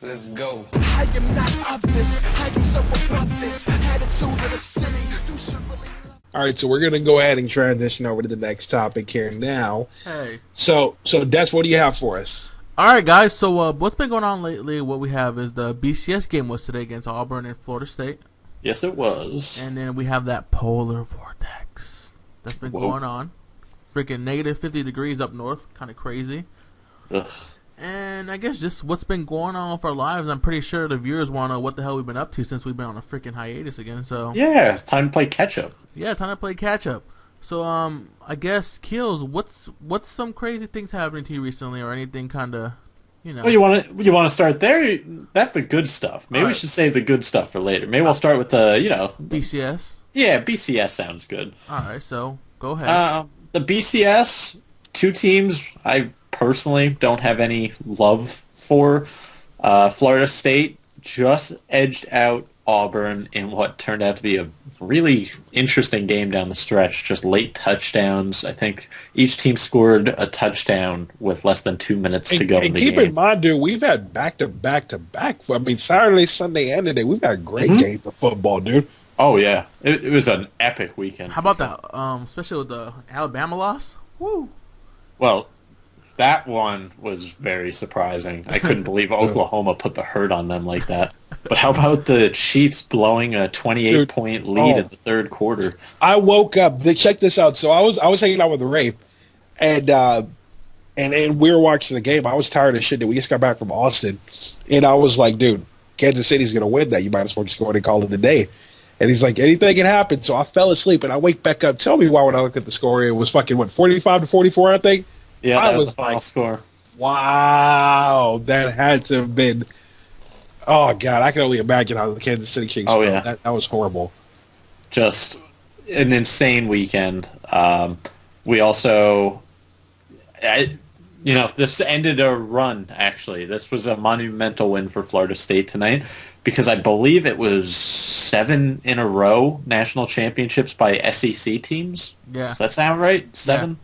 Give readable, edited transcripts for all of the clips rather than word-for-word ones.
Let's go. I am not of this. I am so above this. Attitude of the city. You should really love. All right, so we're going to go ahead and transition over to the next topic here now. Hey. So Des, what do you have for us? All right, guys. So what's been going on lately? What we have is the BCS game was today against Auburn and Florida State. Yes, it was. And then we have that polar vortex that's been going on. Freaking negative 50 degrees up north. Kind of crazy. Ugh. And I guess just what's been going on for our lives. I'm pretty sure the viewers want to know what the hell we've been up to since we've been on a freaking hiatus again. So yeah, it's time to play catch up. Yeah, time to play catch up. So I guess Keels, what's some crazy things happening to you recently, or anything kind of, you know? Well, you want to start there? That's the good stuff. Maybe we should save the good stuff for later. Maybe we'll start with the BCS. Yeah, BCS sounds good. All right, so go ahead. The BCS, two teams I personally don't have any love for. Florida State just edged out Auburn in what turned out to be a really interesting game down the stretch. Just late touchdowns. I think each team scored a touchdown with less than 2 minutes to go in the game. Keep in mind, dude, we've had back-to-back. I mean, Saturday, Sunday, and today. We've had great games of football, dude. Oh, yeah. It was an epic weekend. How about that? Especially with the Alabama loss? Woo! Well, that one was very surprising. I couldn't believe Oklahoma put the hurt on them like that. But how about the Chiefs blowing a 28-point lead in the third quarter? I woke up. Check this out. So I was hanging out with the Rafe, and we were watching the game. I was tired of shit that we just got back from Austin, and I was like, dude, Kansas City's gonna win that. You might as well just go ahead and call it a day. And he's like, anything can happen. So I fell asleep, and I wake back up. Tell me why when I look at the score, it was fucking, 45-44, I think? Yeah, that was the final score. Wow. That had to have been, oh, God, I can only imagine how the Kansas City Kings felt. Yeah. That was horrible. Just an insane weekend. We also, this ended a run, actually. This was a monumental win for Florida State tonight, because I believe it was 7 in a row national championships by SEC teams. Yeah. Does that sound right? 7? Yeah.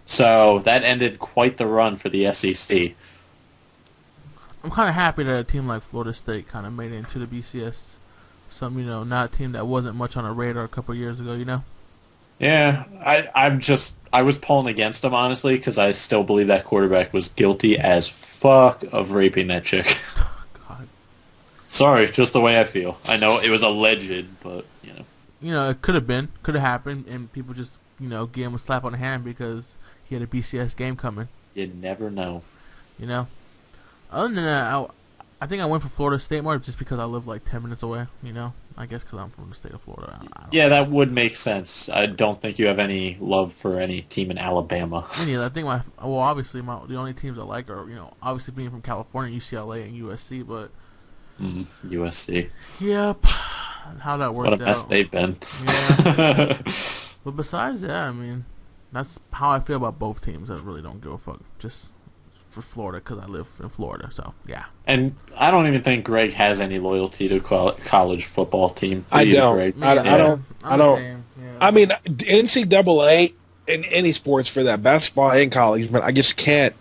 So that ended quite the run for the SEC. I'm kind of happy that a team like Florida State kind of made it into the BCS. Not a team that wasn't much on a radar a couple of years ago, Yeah, I was pulling against them, honestly, because I still believe that quarterback was guilty as fuck of raping that chick. God. Sorry, just the way I feel. I know it was alleged, but, it could have happened, and people just, give him a slap on the hand because he had a BCS game coming. You never know. Other than that, I think I went for Florida State more just because I live like 10 minutes away, I guess because I'm from the state of Florida. Yeah, that would make sense. I don't think you have any love for any team in Alabama. Me neither. I think obviously the only teams I like are, obviously being from California, UCLA and USC, but... USC. Yep. How that worked out. What a mess they've been. Yeah. But besides that, I mean, that's how I feel about both teams. I really don't give a fuck. Just for Florida because I live in Florida, so yeah. And I don't even think Greg has any loyalty to college football team. I don't. Greg? I don't. Yeah. I mean, NCAA and any sports for that, basketball and college, but I just can't.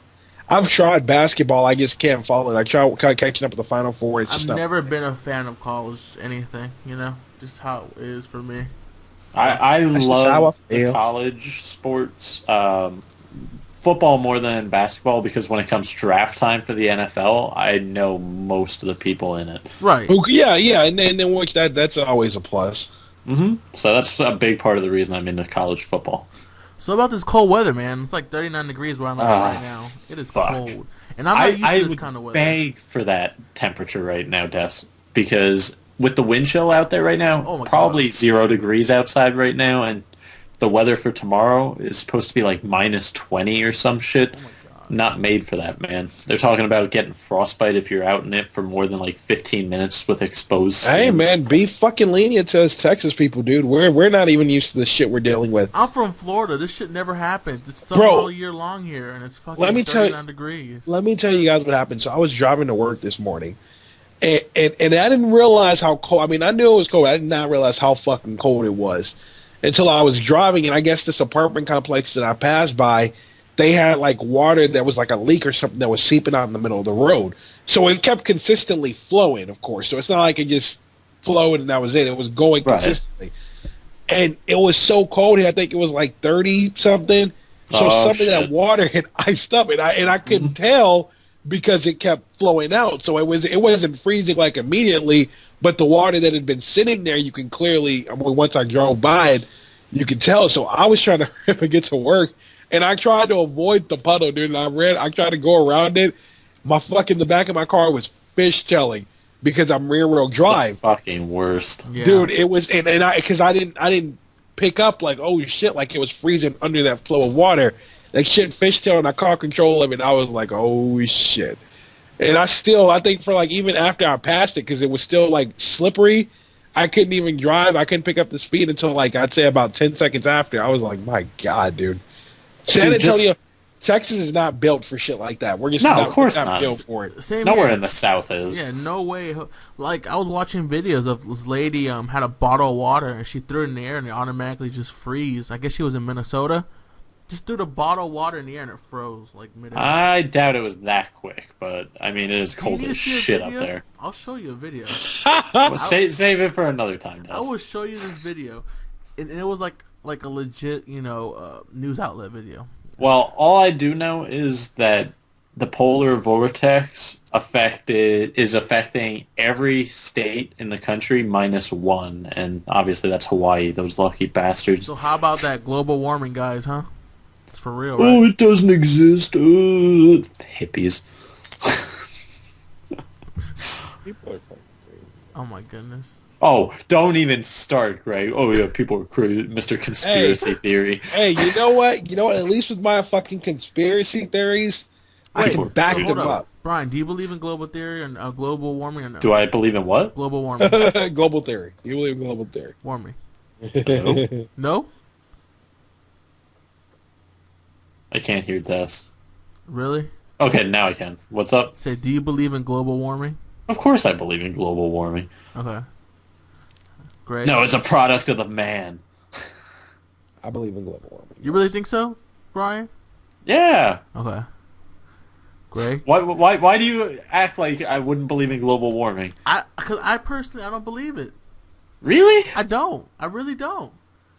I've tried basketball. I just can't follow it. I tried catching up with the Final Four. I've never been a fan of college anything. Just how it is for me. I love the college sports, football more than basketball, because when it comes draft time for the NFL, I know most of the people in it. Right. Yeah, and then which that's always a plus. Mm-hmm. So that's a big part of the reason I'm into college football. So about this cold weather, man. It's like 39 degrees where I'm at right now. It is cold. And I'm not used to this kind of weather. I would beg for that temperature right now, Des, because with the wind chill out there right now, it's probably 0 degrees outside right now, and the weather for tomorrow is supposed to be like minus 20 or some shit. Oh my God. Not made for that, man. They're talking about getting frostbite if you're out in it for more than like 15 minutes with exposed skin. Hey, man, be fucking lenient to us Texas people, dude. We're not even used to the shit we're dealing with. I'm from Florida. This shit never happens. It's summer all year long here, and it's fucking 39 degrees. Let me tell you guys what happened. So I was driving to work this morning, and I didn't realize how cold. I mean, I knew it was cold. I did not realize how fucking cold it was until I was driving, and I guess this apartment complex that I passed by, they had like water that was like a leak or something that was seeping out in the middle of the road. So it kept consistently flowing, of course. So it's not like it just flowed and that was it. It was going consistently. And it was so cold here. I think it was like 30 something. So some of that water had iced up, and I couldn't tell because it kept flowing out. So it wasn't freezing like immediately, but the water that had been sitting there, you can clearly, once I drove by it, you could tell. So I was trying to get to work, and I tried to avoid the puddle, dude. And I tried to go around it. The back of my car was fishtailing because I'm rear wheel drive. The fucking worst, dude. It was, and because I didn't pick up like, oh shit, like it was freezing under that flow of water. Like shit fishtail, and I caught control of it, and I was like, oh shit. And I think for like even after I passed it, because it was still like slippery, I couldn't even drive. I couldn't pick up the speed until like I'd say about 10 seconds after. I was like, my God, dude. San Antonio, Texas is not built for shit like that. We're just of course not built for it. Nowhere in the South is. Yeah, no way. Like I was watching videos of this lady had a bottle of water and she threw it in the air and it automatically just freeze. I guess she was in Minnesota. Just threw the bottle of water in the air and it froze like mid-air. I doubt it was that quick, but I mean it is cold as shit up there. I'll show you a video. Save it for another time, Des. I will show you this video, and it was like a legit news outlet video. Well, all I do know is that the polar vortex is affecting every state in the country minus one, and obviously that's Hawaii, those lucky bastards. So how about that global warming, guys, huh? It's for real, right? Oh, it doesn't exist. Hippies. Oh my goodness. Oh, don't even start, Greg. Oh yeah, people are crazy. Mr. Conspiracy Theory. Hey, you know what? At least with my fucking conspiracy theories, I can back them up. Brian, do you believe in global theory and global warming or no? Do I believe in what? Global warming. Global theory. You believe in global theory? Warming. No? No? I can't hear this. Really? Okay, now I can. What's up? Say, do you believe in global warming? Of course I believe in global warming. Okay. Great. No, it's a product of the man. I believe in global warming. You really think so, Brian? Yeah. Okay. Greg? Why do you act like I wouldn't believe in global warming? Because I personally, I don't believe it. Really? I don't. I really don't.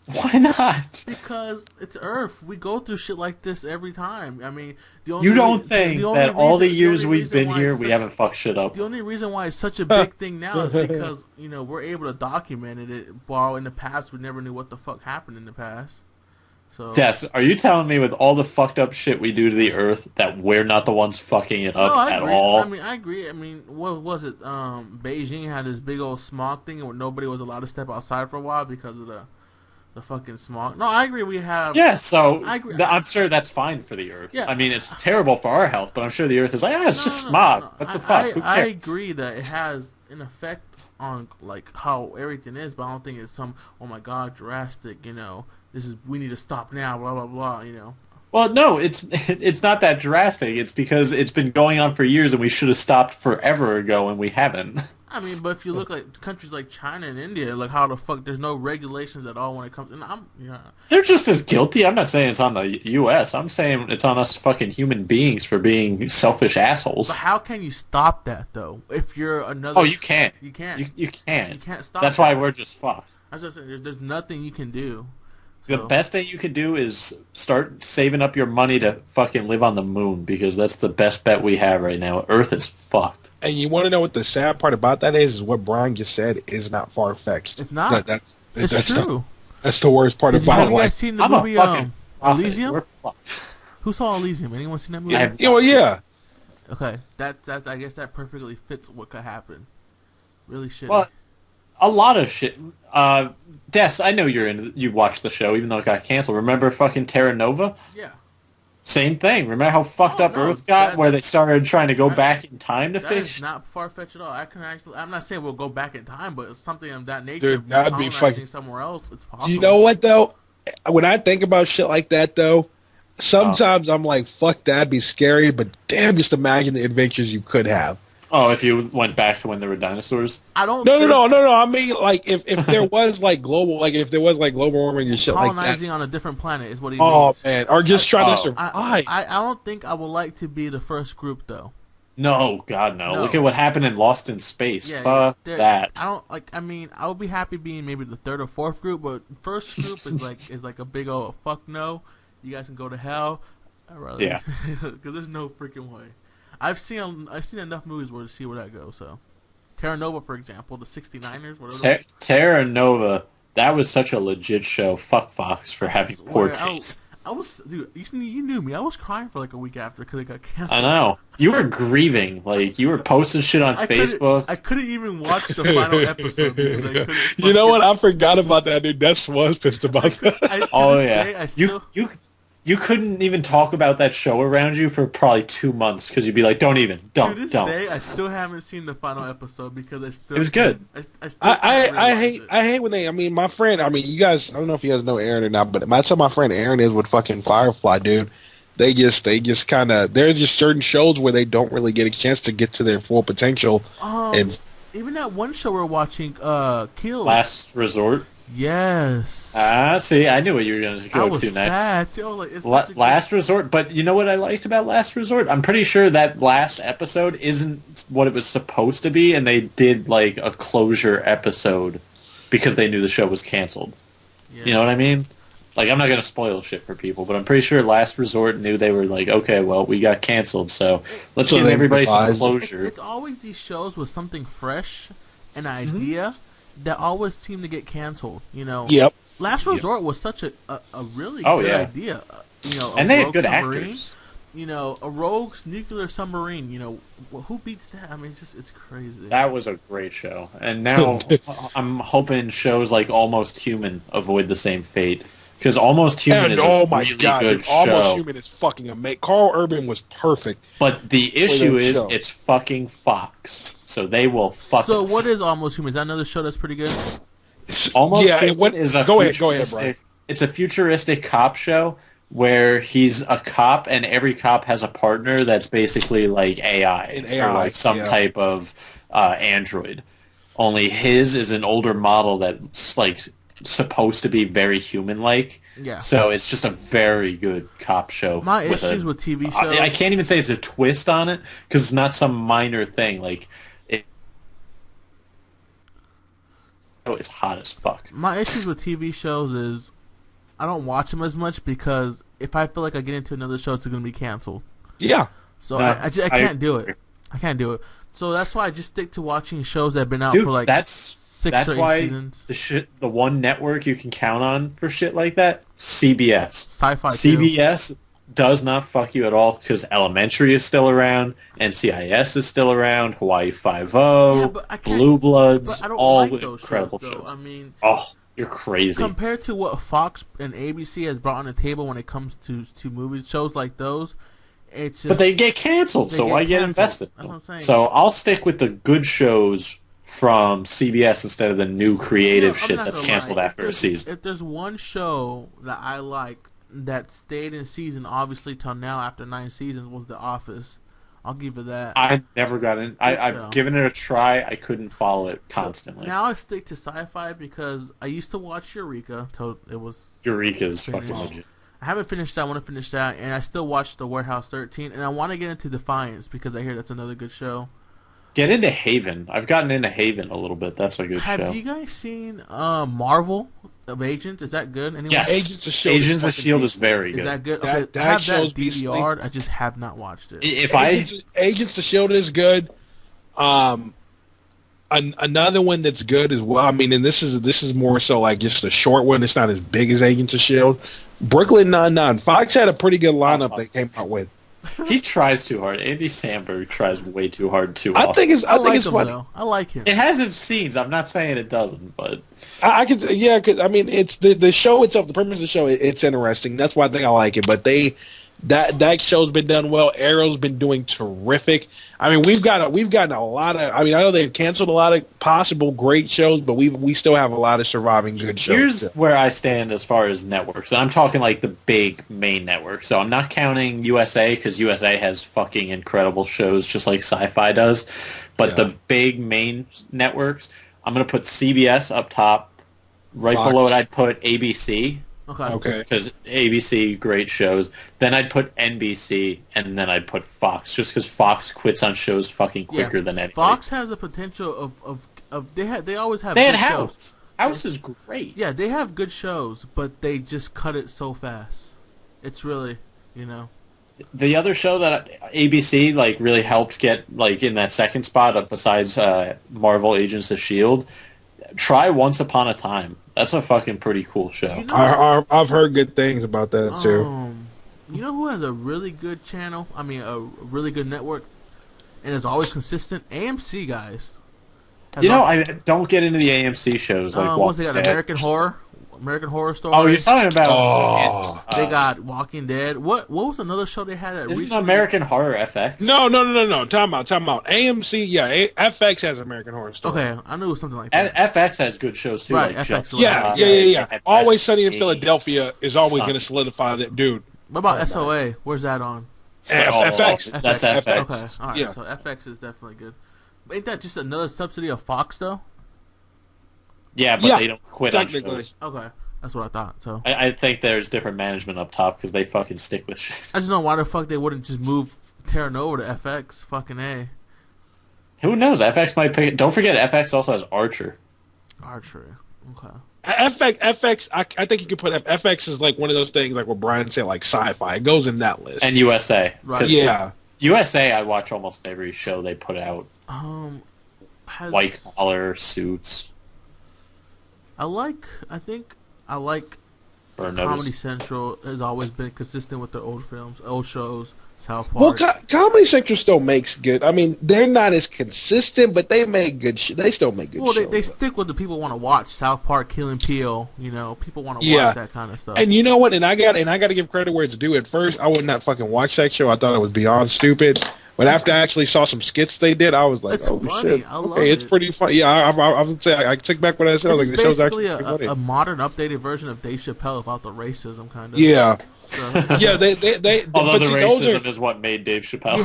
Why not? Because it's Earth. We go through shit like this every time. I mean, you don't think that all the years we've been here, we haven't fucked shit up? The only reason why it's such a big thing now is because, we're able to document it, while in the past we never knew what the fuck happened in the past. So, Des, are you telling me with all the fucked up shit we do to the Earth that we're not the ones fucking it up at all? I mean, I agree. I mean, what was it? Beijing had this big old smog thing where nobody was allowed to step outside for a while because of the fucking smog. No, I agree. We have. Yeah, so I agree. I'm sure that's fine for the Earth. Yeah. I mean, it's terrible for our health, but I'm sure the Earth is like, it's just smog. What the fuck? Who cares? I agree that it has an effect on like how everything is, but I don't think it's some oh my god drastic. We need to stop now. Blah blah blah. Well, no, it's not that drastic. It's because it's been going on for years, and we should have stopped forever ago, and we haven't. I mean, but if you look at countries like China and India, like how the fuck there's no regulations at all when it comes. And they're just as guilty. I'm not saying it's on the U.S. I'm saying it's on us fucking human beings for being selfish assholes. But how can you stop that though? If you're another, you can't. You can't. You can't. You can't stop. That's why we're just fucked. I was just saying, there's nothing you can do. The best thing you can do is start saving up your money to fucking live on the moon, because that's the best bet we have right now. Earth is fucked. And you want to know what the sad part about that is what Brian just said is not far-fetched. It's not. It's true. That's the worst part about it. Have you guys seen the movie Elysium? We're fucked. Who saw Elysium? Anyone seen that movie? Yeah. Okay, that I guess that perfectly fits what could happen. Really shitty. Well, a lot of shit. Des, I know you watched the show, even though it got canceled. Remember fucking Terra Nova? Yeah. Same thing. Remember how fucked up Earth got, where they started trying to go back in time to fix? That is not far-fetched at all. I'm not saying we'll go back in time, but it's something of that nature. Dude, that'd be fucking somewhere else. It's possible. You know what though? When I think about shit like that though, sometimes I'm like, fuck, that'd be scary. But damn, just imagine the adventures you could have. Oh, if you went back to when there were dinosaurs? I don't No, no, think no, no, no. I mean, like if there was like global, like if there was like global warming and shit like that. colonizing on a different planet is what he Oh means. man, or just trying to Oh. survive. I don't think I would like to be the first group though. No, God, no. No. Look at what happened in Lost in Space. Yeah, Fuck yeah. that. I don't like. I mean, I would be happy being maybe the third or fourth group, but first group is like a big old fuck no. You guys can go to hell. I'd rather, Yeah. because there's no freaking way. I've seen enough movies where to see where that goes. So, Terra Nova, for example, the 69ers. Whatever. Terra Nova, that was such a legit show. Fuck Fox for having poor taste. I was, dude. You knew me. I was crying for like a week after because it got canceled. I know. You were grieving. Like, you were posting shit on Facebook. I couldn't even watch the final episode because I couldn't. You know what? I forgot about that, dude. Des was pissed about that. Oh, this yeah. day, I still, You couldn't even talk about that show around you for probably 2 months because you'd be like, don't. to this day, I still haven't seen the final episode because I still. It was good. I hate when they. I mean, my friend. I mean, you guys. I don't know if you guys know Aaron or not, but that's how my friend Aaron is with fucking Firefly, dude. They just kind of. There's just certain shows where they don't really get a chance to get to their full potential. And Even that one show we're watching, Kill. Last Resort. Yes. See, I knew what you were going to I go was to next. sad. Too. Like, it's such a good- Last Resort, but you know what I liked about Last Resort? I'm pretty sure that last episode isn't what it was supposed to be, and they did like a closure episode because they knew the show was canceled. Yeah. You know what I mean? Like, I'm not going to spoil shit for people, but I'm pretty sure Last Resort knew they were like, okay, well, we got canceled, so let's give everybody some closure. It's always these shows with something fresh, an idea, that always seem to get canceled. You know. Yep. Last Resort was such a really good idea. You know, and they had good actors. You know, a rogue nuclear submarine. You know, who beats that? I mean, it's crazy. That was a great show, and now I'm hoping shows like Almost Human avoid the same fate. Because Almost Human is a really good show. Almost Human is fucking amazing. Carl Urban was perfect. But the issue is, it's fucking Fox. So they will fuck So what is Almost Human? Is that another show that's pretty good? Almost Human is a go ahead, Brian. It's a futuristic cop show where he's a cop and every cop has a partner that's basically like AI. Or like some type of android. Only his is an older model that's like supposed to be very human-like. Yeah. So it's just a very good cop show. My issues with TV shows... I can't even say it's a twist on it, because it's not some minor thing. Like, it's hot as fuck. My issues with TV shows is I don't watch them as much because if I feel like I get into another show, it's going to be canceled. Yeah. So I can't do it. I can't do it. So that's why I just stick to watching shows that have been out for like... That's why seasons. the one network you can count on for shit like that, CBS. Sci-fi. CBS does not fuck you at all because Elementary is still around, NCIS is still around, Hawaii Five-0, Blue Bloods, all like incredible shows. I mean, you're crazy. Compared to what Fox and ABC has brought on the table when it comes to movies, shows like those, it's just, but they get canceled, so why get invested? That's what I'm saying. So I'll stick with the good shows from CBS instead of the new creative shit that's canceled after a season. If there's one show that I like that stayed in season, obviously till now after 9 seasons, was The Office. I'll give it that. I never got in. I've given it a try. I couldn't follow it constantly. So now I stick to sci-fi because I used to watch Eureka till it was Eureka's fucking legit. I haven't finished that. I want to finish that, and I still watch The Warehouse 13, and I want to get into Defiance because I hear that's another good show. Get into Haven. I've gotten into Haven a little bit. That's a good show. Have you guys seen Marvel of Agents? Is that good? Anyone? Yes. Agents of S.H.I.E.L.D. is very good. Is that good? Okay, I have that DVR'd. I just have not watched it. Agents of S.H.I.E.L.D. is good. Another one that's good as well. I mean, and this is more so like just a short one. It's not as big as Agents of S.H.I.E.L.D. Brooklyn Nine-Nine. Fox had a pretty good lineup they came out with. He tries too hard. Andy Samberg tries way too hard too I often. think it's funny. Though. I like him. It has its scenes. I'm not saying it doesn't, but I can, because I mean, it's the show itself. The premise of the show, it's interesting. That's why I think I like it. But they That show's been done well. Arrow's been doing terrific. I mean, we've gotten a lot of. I mean, I know they've canceled a lot of possible great shows, but we still have a lot of surviving good shows. Here's where I stand as far as networks. And I'm talking like the big main networks. So I'm not counting USA because USA has fucking incredible shows just like Sci-Fi does. But the big main networks, I'm going to put CBS up top. Right Fox. below it, I'd put ABC. Okay. Because ABC, great shows. Then I'd put NBC, and then I'd put Fox, just because Fox quits on shows fucking quicker than anybody. Fox has the potential of they always have. They good had shows. House. House is great. Yeah, they have good shows, but they just cut it so fast. It's really, The other show that ABC like really helped get like in that second spot, besides Marvel Agents of S.H.I.E.L.D., try Once Upon a Time. That's a fucking pretty cool show. I've heard good things about that too. You know who has a really good channel? I mean, a really good network, and is always consistent. AMC guys. I don't get into the AMC shows like what's they got? American Horror Story. Oh, you're talking about? They got Walking Dead. What was another show they had? Isn't American Horror FX? No. Time out. AMC, FX has American Horror Story. Okay, I knew it was something like that. FX has good shows too. Right, like FX. Yeah. Always Sunny in Philadelphia is always going to solidify that, dude. What about SOA? Where's that on? FX. That's FX. Okay, all right. Yeah. So FX is definitely good. But ain't that just another subsidy of Fox though? Yeah, but they don't quit on technically. shows. Okay, that's what I thought. So I think there's different management up top because they fucking stick with shit. I just don't know why the fuck they wouldn't just move Terran over to FX. Fucking A. Who knows? FX might pick it. Don't forget, FX also has Archer. Archery. Okay. FX. I think you could put FX is like one of those things like what Brian said, like Sci-Fi. It goes in that list. And USA. Right. Yeah. USA, I watch almost every show they put out. White Collar, Suits. I think Burn Comedy Notice. Central has always been consistent with their old films, old shows, South Park. Well, Comedy Central still makes good. I mean, they're not as consistent, but they make good. They still make good. Well, shows, they stick with the people want to watch. South Park, Key and Peele. People want to watch that kind of stuff. And you know what? And I got to give credit where it's due. At first, I would not fucking watch that show. I thought it was beyond stupid. But after I actually saw some skits they did, I was like, it's "Oh funny. shit! I love Okay, it's it. pretty funny." Yeah, I would say I took back what I said. I was like, It's the show's basically actually pretty funny. a modern, updated version of Dave Chappelle without the racism, kind of. Yeah. So, Yeah, they Although but the see, those racism are, is what made Dave Chappelle.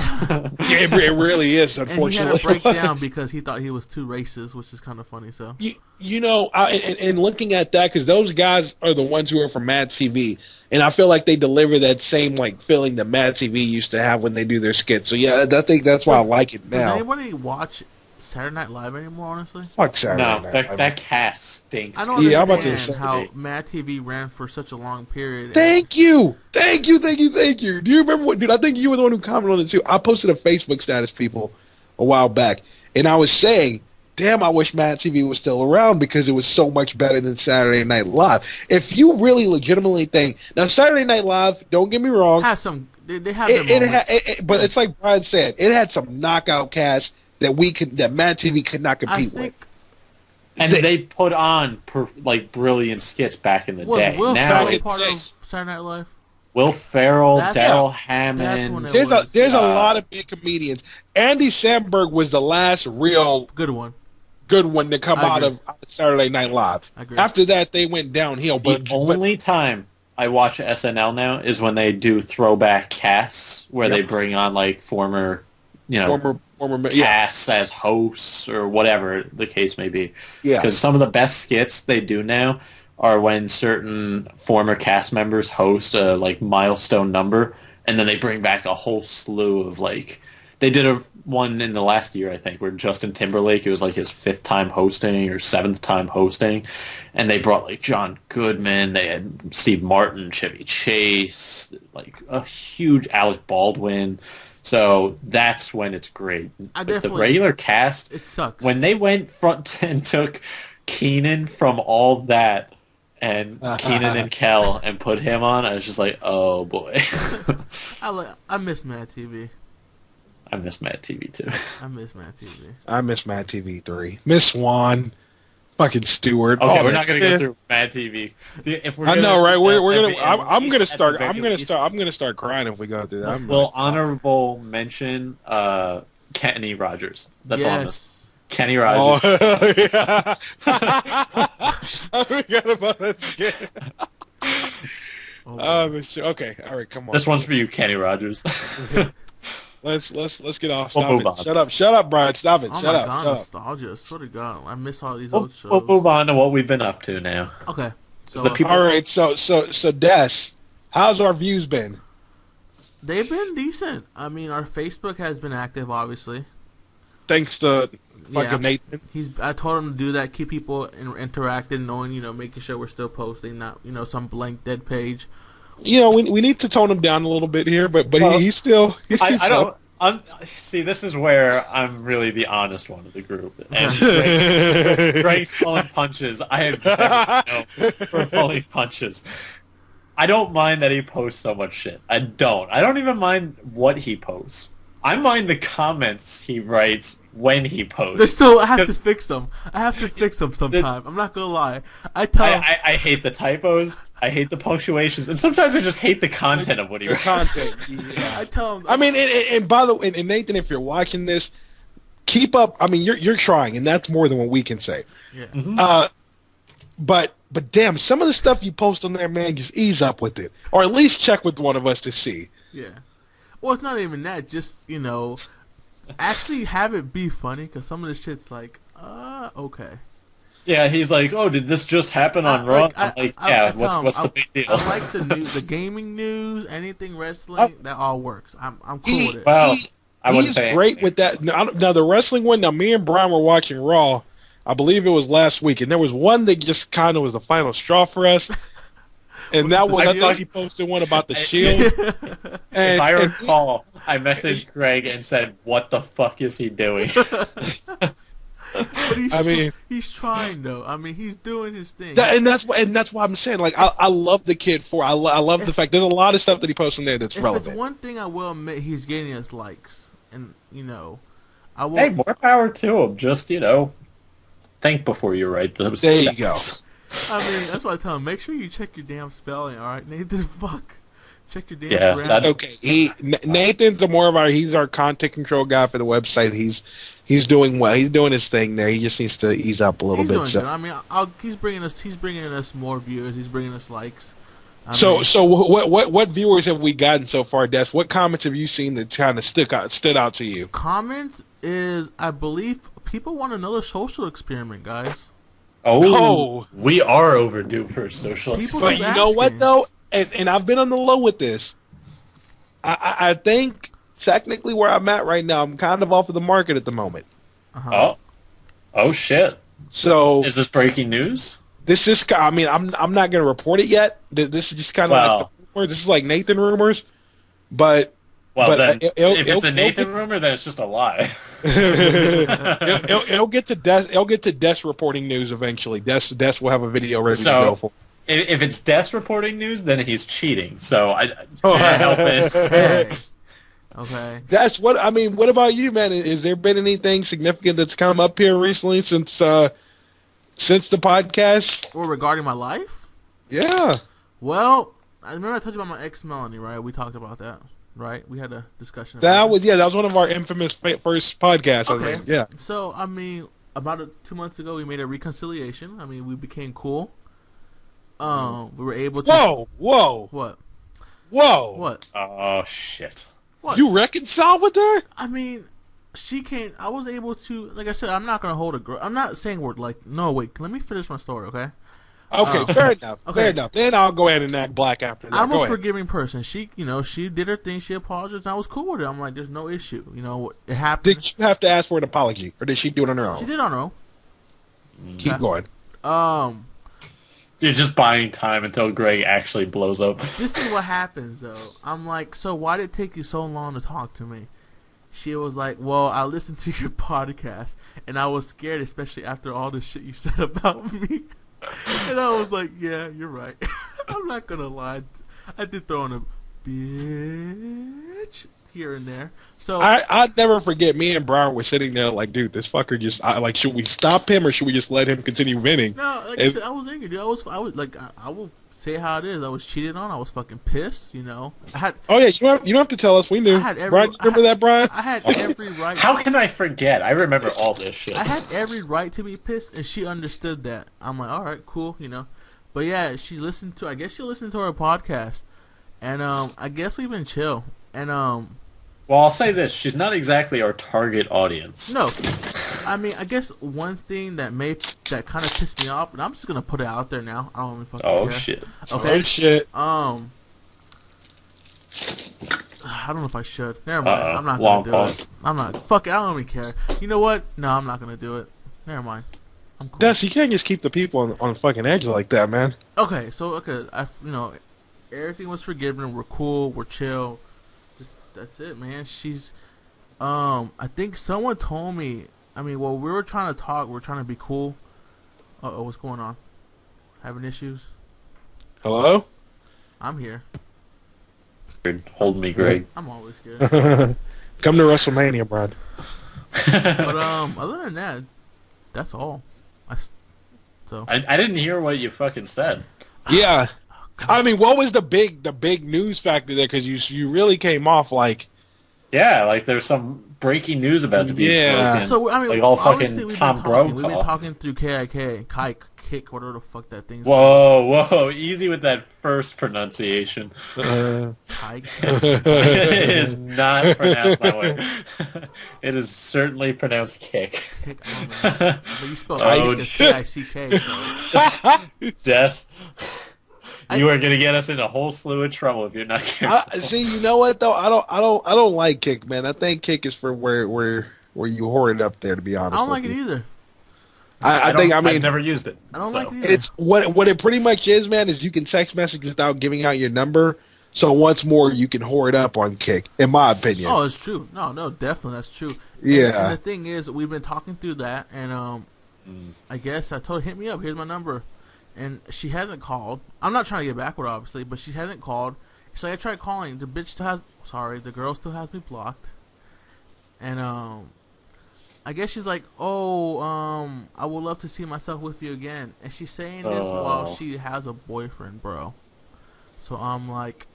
yeah, it really is, and he unfortunately. had to break down because he thought he was too racist, which is kind of funny. So And looking at that, because those guys are the ones who are from Mad TV, and I feel like they deliver that same like feeling that Mad TV used to have when they do their skits. So yeah, I think that's why I like it does now. anybody watch Saturday Night Live anymore? Honestly, Fuck Saturday No, Night that, Live. that cast stinks. I don't Yeah, I'm understand about to say- how Mad TV ran for such a long period. Thank you. Do you remember what, dude? I think you were the one who commented on it too. I posted a Facebook status, people, a while back, and I was saying, damn, I wish Mad TV was still around because it was so much better than Saturday Night Live. If you really legitimately think, now Saturday Night Live, don't get me wrong, Has some. They have their moments. but it's like Brian said, it had some knockout casts that Mad TV could not I compete with. think And they put on brilliant skits back in the was day. Will Now Ferrell it's part of Saturday Night Live? Will Ferrell, That's- Daryl that's when Hammond. it There's a lot of big comedians. Andy Samberg was the last real Good one. good one to come I out agree. of Saturday Night Live. I agree. After that, they went downhill. The But only time I watch SNL now is when they do throwback casts where they bring on like former former casts as hosts or whatever the case may be. Yeah. Because some of the best skits they do now are when certain former cast members host a like milestone number, and then they bring back a whole slew of like they did one in the last year, I think, where Justin Timberlake, it was like his 5th time hosting or 7th time hosting, and they brought like John Goodman, they had Steve Martin, Chevy Chase, like a huge Alec Baldwin. So that's when it's great. But the regular cast, it sucks. when they went front and took Keenan from all that and Keenan and Kel and put him on, I was just like, oh boy. I miss Mad TV. I miss Mad TV too. I miss Mad TV. I miss Mad TV 3. Miss Swan. Fucking Stewart. Okay, Oh, we're not gonna go yeah. through Mad TV. If we're I know, right? We're gonna. I'm gonna at the start. very least, I'm gonna start crying if we go through that. I'm We'll like, honorable mention Kenny Rogers. That's all I'm gonna say. Yes. Kenny oh, Rogers. yeah. I forgot about that skit. Oh, Okay, all right, come on. This one's for you, Kenny Rogers. Let's get off. We'll Stop move it. on. Shut up, Brian. Stop it. oh Shut my up. god, Shut up. nostalgia. I swear to God, I miss all these We'll, old shows. we'll move on to what we've been up to now. Okay. So the people- All right, so Des, how's our views been? they've been decent. I mean, our Facebook has been active, obviously. Thanks to fucking Yeah. Nathan. I told him to do that, keep people interacting, knowing, making sure we're still posting, not, some blank dead page. You know, we need to tone him down a little bit here, but Well, he's still. I don't. See, this is where I'm really the honest one of the group. And Greg's pulling punches. I have never known for pulling punches. I don't mind that he posts so much shit. I don't. I don't even mind what he posts. I mind the comments he writes when he posts. I have to fix them. I have to fix them sometime. I'm not gonna lie. I Oh. tell him, I hate the typos. I hate the punctuations, and sometimes I just hate the content of what he the writes. content. Yeah. I tell him. I mean, and by the way, and Nathan, if you're watching this, keep up. I mean, you're trying, and that's more than what we can say. Yeah. But damn, some of the stuff you post on there, man, just ease up with it, or at least check with one of us to see. Yeah. Well, it's not even that. Just actually have it be funny, because some of the shit's like, okay. Yeah, he's like, "Oh, did this just happen on Raw?" I'm like, "Yeah, what's the big deal?" I like the news, the gaming news, anything wrestling. That all works. I'm cool with it. Well, I wouldn't He's say great anything. with that. Now the wrestling one. Now me and Brian were watching Raw. I believe it was last week, and there was one that just kind of was the final straw for us. And that was, I thought he posted one about the Shield. If I recall, I messaged Greg and said, "What the fuck is he doing?" But he's trying though. I mean, he's doing his thing. And that's why I'm saying, like, I love the kid for. I love the fact there's a lot of stuff that he posts on there that's relevant. It's one thing I will admit, he's getting us likes, and I will. Hey, more power to him. Just think before you write those. There you go. I mean, that's why I tell him, make sure you check your damn spelling. All right, Nathan. Fuck. Check your damn grammar. that- Okay, Nathan's he's our content control guy for the website. He's doing well. He's doing his thing there. He just needs to ease up a little He's bit. doing So. good. I mean, he's bringing us more viewers. He's bringing us likes. So what viewers have we gotten so far, Des? What comments have you seen that kind of stood out to you? Comments is, I believe, people want another social experiment, guys. Oh. We are overdue for a social. People But experiment. you know what though, and I've been on the low with this. I think technically where I'm at right now, I'm kind of off of the market at the moment. Oh shit! So Is this breaking news? this is, I mean, I'm not going to report it yet. This is just kind of like the rumor. This is like Nathan rumors, but Well, but then, if it's it'll a Nathan rumor, then it's just a lie. it'll get to Des. It'll get to Des reporting news eventually. Des will have a video ready to go for. If it's Des reporting news, then he's cheating. So I can't help it. Hey. Okay. That's what I mean. What about you, man? Has there been anything significant that's come up here recently since the podcast? Well, regarding my life? Yeah. Well, I remember I told you about my ex Melanie, right? We talked about that, right? We had a discussion. That was one of our infamous first podcasts. Okay. I think. Yeah. So, I mean, about 2 months ago, we made a reconciliation. I mean, we became cool. We were able to. Whoa. What? What? Oh shit! What? You reconciled with her? I mean, she came. I was able to. Like I said, I'm not gonna hold a girl. I'm not saying we're like. No, wait. Let me finish my story, okay? Okay, fair enough. Okay. Fair enough. Then I'll go ahead and act black after that. I'm Go a ahead. forgiving person. She, she did her thing. She apologized. And I was cool with it. I'm like, there's no issue. It happened. Did you have to ask for an apology, or did she do it on her own? She did on her own. Keep going. You're just buying time until Greg actually blows up. This is what happens, though. I'm like, so why did it take you so long to talk to me? She was like, well, I listened to your podcast, and I was scared, especially after all the shit you said about me. And I was like, yeah, you're right. I'm not going to lie. I did throw in a bitch here and there. So I'd never forget. Me and Brian were sitting there like, dude, this fucker just like, should we stop him or should we just let him continue winning? no, like I said, I was angry, dude. I was like, I will say how it is. I was cheated on. I was fucking pissed. You know, I had. Oh yeah, you don't have to tell us. We knew. Brian, you remember that, Brian? I had every right. How can I forget? I remember all this shit. I had every right to be pissed, and she understood that. I'm like, all right, cool, you know. But yeah, she listened to. I guess she listened to our podcast, and I guess we've been chill. And Well, I'll say this: she's not exactly our target audience. no, I mean, I guess one thing that kind of pissed me off, and I'm just gonna put it out there now. I don't even fucking Oh care. shit! Okay. Oh shit. I don't know if I should. Never mind. I'm not Long gonna do pause. it. I'm not. Fuck it. I don't even care. You know what? No, I'm not gonna do it. Never mind. I'm cool. Des, you can't just keep the people on fucking edge like that, man. Okay, so you know, everything was forgiven. We're cool. We're chill. Just that's it, man. She's, I think someone told me. I mean, well, we were trying to talk. We were trying to be cool. Uh-oh, what's going on? Having issues? Hello? I'm here. Hold me, Greg. I'm always good. Come to WrestleMania, Brian. But other than that, that's all. I didn't hear what you fucking said. Yeah. I mean, what was the big news factor there? Because you really came off like... Yeah, like there's some breaking news about to be broken. So I mean, like all obviously fucking we've Tom been talking. We've been Brokaw. talking through Kick, whatever the fuck that thing's Whoa, easy with that first pronunciation. Kike. It is not pronounced that way. It is certainly pronounced kick. Kick, I don't know. But you spell Oh, Kick as K-I-C-K. So. Des, you are gonna get us in a whole slew of trouble if you're not careful. See, you know what though? I don't like kick, man. I think kick is for where you whore it up there. To be honest, I don't like it either. I think I mean I've never used it. I don't so. like it either. it's what it pretty much is, man. Is you can text message without giving out your number. So once more, you can whore it up on kick, in my opinion. Oh, it's true. No, definitely that's true. Yeah. And the thing is, we've been talking through that, and I guess I told her, hit me up. Here's my number, and she hasn't called. I'm not trying to get backward, obviously, but she hasn't called. She's like, I tried calling. The girl still has me blocked, and I guess she's like, I would love to see myself with you again, and she's saying this while she has a boyfriend, bro. So I'm like,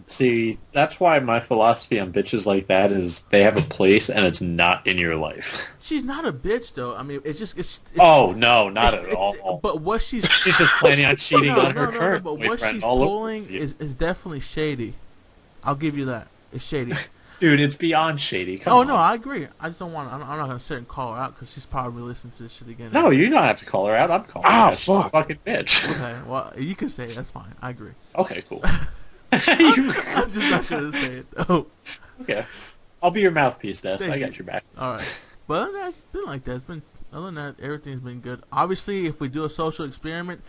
See, that's why my philosophy on bitches like that is they have a place and it's not in your life. she's not a bitch though. I mean, it's Oh no, not at all. But what she's just planning on cheating on her current but what boyfriend she's all over pulling you. is definitely shady. I'll give you that. It's shady. Dude, it's beyond shady. Come Oh on. no, I agree. I just don't want. I'm not gonna sit and call her out because she's probably listening to this shit again. No, you don't have to call her out. I'm calling her out. She's a fuck. fucking bitch. Okay, well you can say it. That's fine. I agree. Okay, cool. I'm just not gonna say it. Oh, Okay. I'll be your mouthpiece, Des. Thank I you. got your back. all right. But other than that, it's been like that. Other than that, everything's been good. Obviously, if we do a social experiment,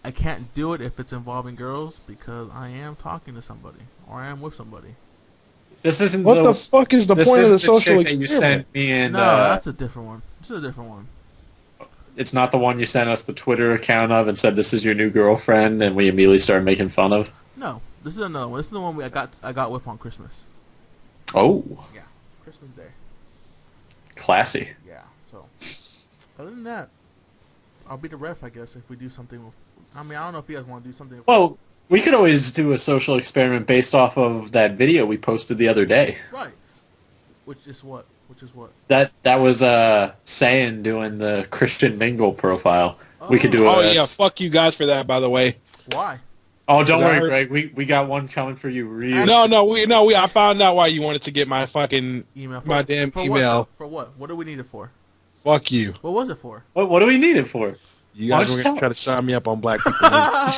I can't do it if it's involving girls because I am talking to somebody or I am with somebody. This isn't What the fuck is the this point of the isn't social chick that you experiment? sent me and No, that's a different one. This is a different one. it's not the one you sent us the Twitter account of and said this is your new girlfriend and we immediately started making fun of. No, this is another one. This is the one I got with on Christmas. Oh, Yeah, Christmas Day. classy. Yeah. So, other than that, I'll be the ref, I guess, if we do something with. I mean, I don't know if you guys want to do something. Well, we could always do a social experiment based off of that video we posted the other day. Right. Which is what? That was Sayin doing the Christian Mingle profile. We could do Oh a yeah, fuck you guys for that. By the way. Why? Oh, don't I worry, heard- Greg. We got one coming for you. Real. No, I found out why you wanted to get my fucking Email. my damn for email. What? For what? What do we need it for? Fuck you. What was it for? What do we need it for? You Why guys don't were you gonna tell try to sign me up on black people. Yeah,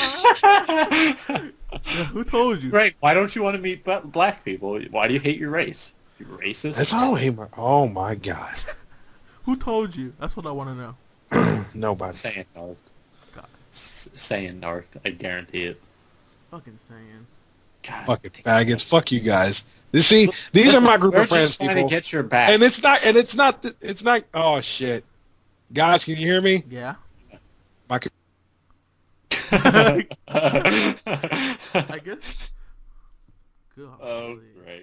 who told you? Greg, why don't you want to meet black people? Why do you hate your race? You racist? That's all I hate my. Oh my god. Who told you? That's what I want to know. Nobody. Saying narc. God. Saying narc. I guarantee it. Fucking saying. God. Fucking faggots. Fuck you guys. These are my group We're of friends, just trying people. to get your back. And it's not. Oh shit. Guys, can you hear me? Yeah. My I guess. God. Oh, great.